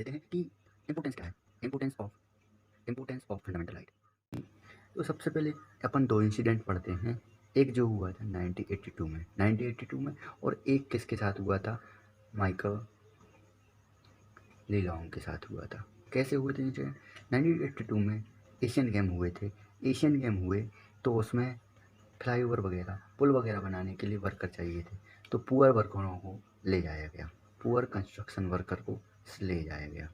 लेते हैं कि इम्पोर्टेंस क्या है, इम्पोर्टेंस ऑफ फंडामेंटल राइट। तो सबसे पहले अपन दो इंसिडेंट पढ़ते हैं, एक जो हुआ था 1982 में और एक किसके साथ हुआ था, माइकल लीलोंग के साथ हुआ था। कैसे हुए थे इंसिडेंट? 1982 में एशियन गेम हुए थे। एशियन गेम हुए तो उसमें फ्लाईओवर वगैरह, पुल वगैरह बनाने के लिए वर्कर चाहिए थे, तो पुअर वर्करों को ले जाया गया, पुअर कंस्ट्रक्शन वर्कर को ले जाया गया।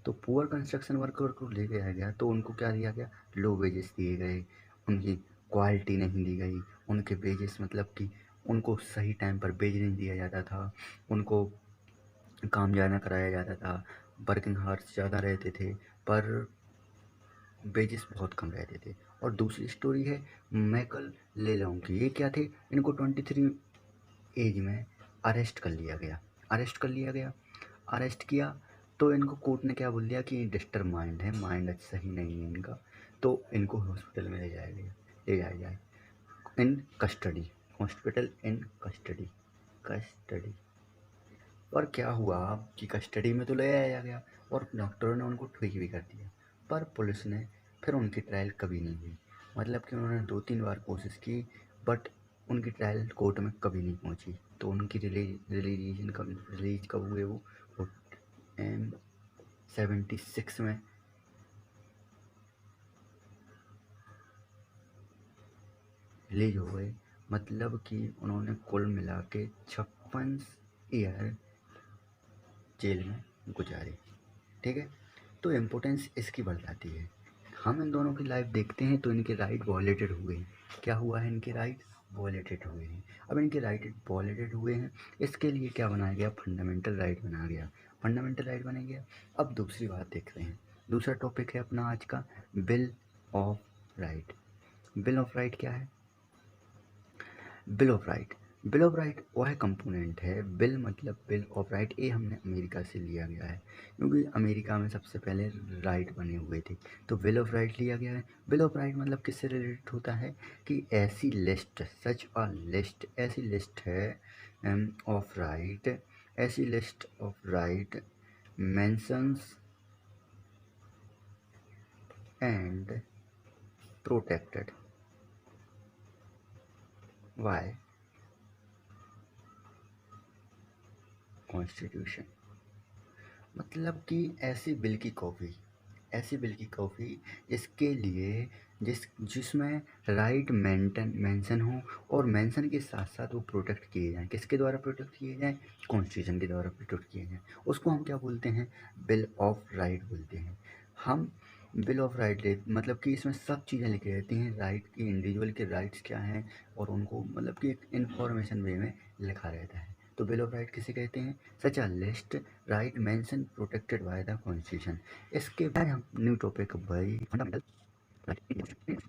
तो पुअर कंस्ट्रक्शन वर्कर को ले जाया गया तो उनको क्या दिया गया, लो वेजेस दिए गए, उनकी क्वालिटी नहीं दी गई, उनके वेजेस मतलब कि उनको सही टाइम पर वेज नहीं दिया जाता था, उनको काम ज़्यादा कराया जाता था, वर्किंग हार्स ज़्यादा रहते थे पर वेजेस बहुत कम रहते थे। और दूसरी स्टोरी है माइकल लेलोंग की। ये क्या थे, इनको 23 एज में अरेस्ट कर लिया गया, अरेस्ट किया तो इनको कोर्ट ने क्या बोल दिया कि डिस्टर्ब माइंड है, माइंड सही नहीं है इनका, तो इनको हॉस्पिटल में ले जाया जाए इन कस्टडी, हॉस्पिटल इन कस्टडी। और क्या हुआ कि कस्टडी में तो ले आया गया और डॉक्टरों ने उनको ठीक भी कर दिया, पर पुलिस ने फिर उनकी ट्रायल कभी नहीं हुई। मतलब कि उन्होंने 2-3 बार कोशिश की बट उनकी ट्रायल कोर्ट में कभी नहीं पहुंची। तो उनकी रिलीज कब हुए वो 76 में रिलीज हो गए। मतलब कि उन्होंने कुल मिला के 56 ईयर जेल में गुजारे। ठीक है, तो इम्पोर्टेंस इसकी बढ़ जाती है। हम इन दोनों की लाइफ देखते हैं तो इनके राइट वॉयलेटेड हुए हैं। क्या हुआ है, इनके राइट वॉयलेटेड हुए हैं। अब इनके राइट वॉयलेटेड हुए हैं, इसके लिए क्या बनाया गया, फंडामेंटल राइट बनाया गया, फंडामेंटल राइट बना गया। अब दूसरी बात देख रहे हैं, दूसरा टॉपिक है अपना आज का bill of right. Bill of right क्या है? Bill of right, bill of right वह कंपोनेंट है, बिल मतलब बिल ऑफ राइट, ये हमने अमेरिका से लिया गया है क्योंकि अमेरिका में सबसे पहले राइट बने हुए थे, तो बिल ऑफ राइट लिया गया है। बिल ऑफ राइट मतलब किससे रिलेटेड होता है कि ऐसी लिस्ट, सच अ लिस्ट, ऐसी लिस्ट है ऑफ राइट, ऐसी list of right mentions and protected by constitution. मतलब कि ऐसी बिल की कॉपी जिसके लिए जिसमें राइट मेंशन हो और मेंशन के साथ साथ वो प्रोटेक्ट किए जाएं। किसके द्वारा प्रोटेक्ट किए जाएं? कॉन्स्टिट्यूशन के द्वारा प्रोटेक्ट किए जाएं। उसको हम क्या बोलते हैं? बिल ऑफ राइट बोलते हैं हम। बिल ऑफ राइट मतलब कि इसमें सब चीज़ें लिखी रहती हैं, राइट की, इंडिविजुअल के राइट्स क्या हैं और उनको मतलब कि एक इन्फॉर्मेशन वे में लिखा रहता है। तो बिल ऑफ राइट किसे कहते हैं? Such a list right mention protected by the constitution. इसके बाद हम new topic by fundamental right.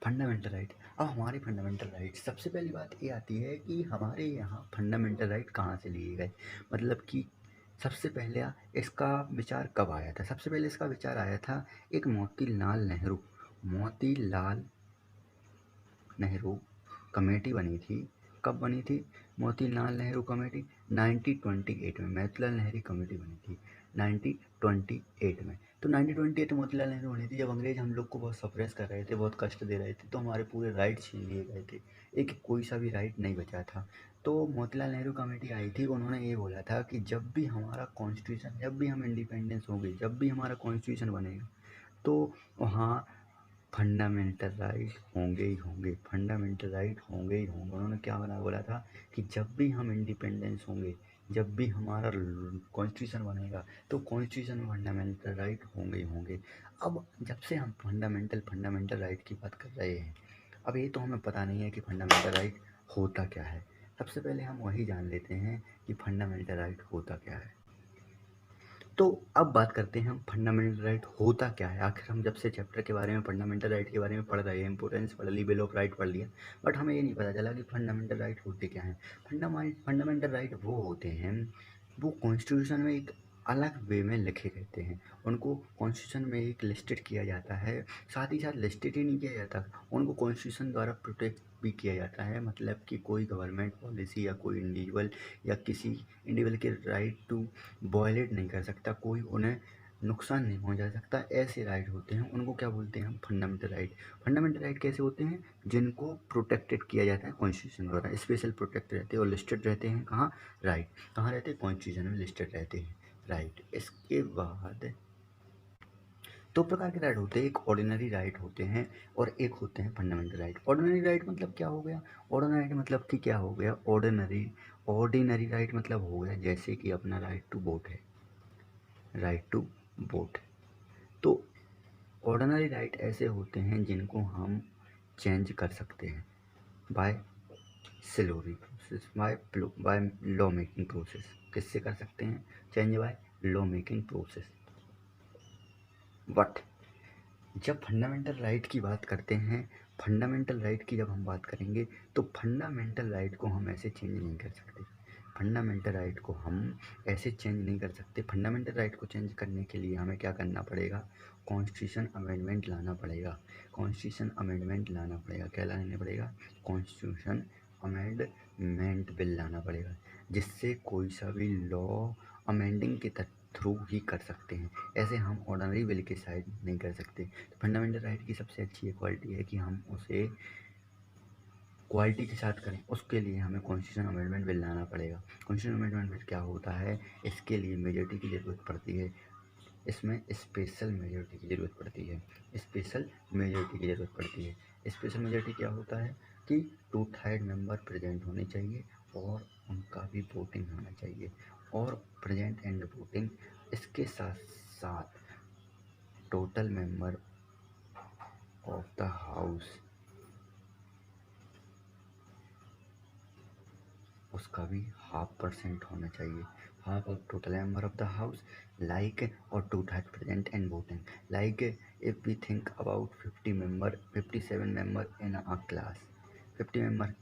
Fundamental right, अब हमारे फंडामेंटल राइट, सबसे पहली बात ये आती है कि हमारे यहाँ फंडामेंटल राइट कहाँ से लिए गए। मतलब कि सबसे पहले इसका विचार कब आया था? सबसे पहले इसका विचार आया था एक मोतीलाल नेहरू कमेटी बनी थी। कब बनी थी? मोतीलाल नेहरू कमेटी 1928 में मोतीलाल नेहरू कमेटी बनी थी 1928 में। तो 1928 में मोतीलाल नेहरू बनी थी जब अंग्रेज हम लोग को बहुत सप्रेस कर रहे थे, बहुत कष्ट दे रहे थे, तो हमारे पूरे राइट छीन लिए गए थे, एक कोई सा भी राइट नहीं बचा था। तो मोतीलाल नेहरू कमेटी आई थी, उन्होंने ये बोला था कि जब भी हमारा कॉन्स्टिट्यूशन, जब भी हम इंडिपेंडेंस होंगे, जब भी हमारा कॉन्स्टिट्यूशन बनेगा तो वहाँ फंडामेंटल राइट होंगे ही होंगे, फंडामेंटल राइट होंगे ही होंगे। उन्होंने क्या बना बोला था कि जब भी हम इंडिपेंडेंस होंगे, जब भी हमारा कॉन्स्टिट्यूशन बनेगा तो कॉन्स्टिट्यूशन में फंडामेंटल राइट होंगे ही होंगे। अब जब से हम फंडामेंटल राइट की बात कर रहे हैं, अब ये तो हमें पता नहीं है कि फंडामेंटल राइट होता क्या है। सबसे पहले हम वही जान लेते हैं कि फंडामेंटल राइट होता क्या है। तो अब बात करते हैं हम फंडामेंटल राइट होता क्या है। आखिर हम जब से चैप्टर के बारे में, फंडामेंटल राइट के बारे में पढ़ रहे हैं, इंपॉर्टेंस पढ़ ली, बिल ऑफ राइट पढ़ लिया, बट हमें ये नहीं पता चला कि फंडामेंटल राइट होते क्या हैं। फंडामेंटल राइट वो होते हैं, वो कॉन्स्टिट्यूशन में एक अलग वे में लिखे रहते हैं, उनको कॉन्स्टिट्यूशन में एक लिस्टेड किया जाता है। साथ ही साथ लिस्टेड ही नहीं किया जाता, उनको कॉन्स्टिट्यूशन द्वारा प्रोटेक्ट भी किया जाता है। मतलब कि कोई गवर्नमेंट पॉलिसी या कोई इंडिविजुअल या किसी इंडिविजुअल के राइट टू वायलेट नहीं कर सकता, कोई उन्हें नुकसान नहीं पहुंचा सकता। ऐसे राइट होते हैं, उनको क्या बोलते हैं हम? Fundamental right. फंडामेंटल राइट कैसे होते हैं? जिनको प्रोटेक्टेड किया जाता है कॉन्स्टिट्यूशन द्वारा, स्पेशल प्रोटेक्ट रहते हैं और लिस्टेड रहते हैं। कहाँ राइट? कहाँ रहते हैं? कॉन्स्टिट्यूशन में लिस्टेड रहते हैं राइट। इसके बाद दो प्रकार के राइट होते हैं, एक ऑर्डिनरी राइट होते हैं और एक होते हैं फंडामेंटल राइट। ऑर्डिनरी राइट मतलब क्या हो गया? ऑर्डिनरी राइट मतलब कि क्या हो गया? ऑर्डिनरी राइट मतलब हो गया जैसे कि अपना राइट टू वोट है, राइट टू वोट। तो ऑर्डिनरी राइट ऐसे होते हैं जिनको हम चेंज कर सकते हैं बाय सिलोरी process, by law making process. किससे कर सकते हैं change? By law making process. But जब फंडामेंटल राइट की बात करते हैं, फंडामेंटल राइट की जब हम बात करेंगे तो फंडामेंटल राइट को हम ऐसे चेंज नहीं कर सकते। फंडामेंटल राइट को हम ऐसे चेंज नहीं कर सकते। फंडामेंटल राइट को चेंज करने के लिए हमें क्या करना पड़ेगा? कॉन्स्टिट्यूशन अमेंडमेंट लाना पड़ेगा। कॉन्स्टिट्यूशन अमेंडमेंट लाना पड़ेगा। क्या लाना पड़ेगा? कॉन्स्टिट्यूशन अमेंडमेंट बिल लाना पड़ेगा, जिससे कोई सा भी लॉ अमेंडिंग के थ्रू ही कर सकते हैं। ऐसे हम ऑर्डिनरी बिल के साइड नहीं कर सकते। तो फंडामेंटल राइट की सबसे अच्छी क्वालिटी है कि हम उसे क्वालिटी के साथ करें। उसके लिए हमें कॉन्स्टिट्यूशन अमेंडमेंट बिल लाना पड़ेगा। कॉन्स्टिट्यूशन अमेंडमेंट बिल क्या होता है? इसके लिए मेजॉरिटी की ज़रूरत पड़ती है। इसमें स्पेशल मेजॉरिटी की ज़रूरत पड़ती है। स्पेशल मेजॉरिटी की ज़रूरत पड़ती है। स्पेशल मेजॉरिटी क्या होता है कि 2/3 मेंबर प्रेजेंट होने चाहिए और उनका भी वोटिंग होना चाहिए, और प्रेजेंट एंड वोटिंग। इसके साथ साथ total member of the house, उसका भी 1/2% होना चाहिए। Half of total member of the house, like, और 2/3 present and voting. Like if we think about 57 member in a class, 50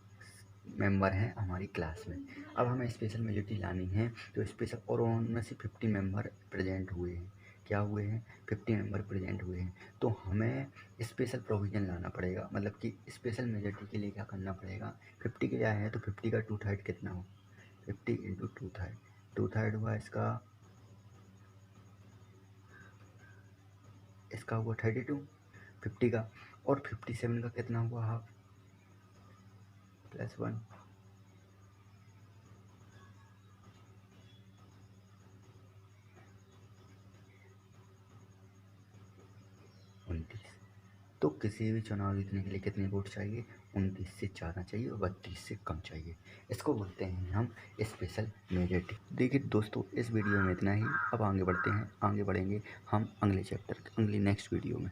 member हैं हमारी क्लास में। अब हमें स्पेशल मेजॉरिटी लानी है, तो स्पेशल, और उनमें से 50 मेंबर प्रेजेंट हुए हैं। क्या हुए हैं? 50 मेंबर प्रेजेंट हुए हैं। तो हमें स्पेशल प्रोविज़न लाना पड़ेगा। मतलब कि स्पेशल मेजॉरिटी के लिए क्या करना पड़ेगा? 50 के आए हैं तो 50 का 2/3 कितना हो? 50 इंटू 2/3, 2/3 हुआ इसका हुआ 32 50 का, और 57 का कितना हुआ? हाफ, +1, 29। तो किसी भी चुनाव जीतने के लिए कितने वोट चाहिए? 29 से ज़्यादा चाहिए और 32 से कम चाहिए। इसको बोलते हैं हम स्पेशल मेजॉरिटी। देखिए दोस्तों, इस वीडियो में इतना ही। अब आगे बढ़ते हैं, आगे बढ़ेंगे हम अगले चैप्टर, अगली नेक्स्ट वीडियो में।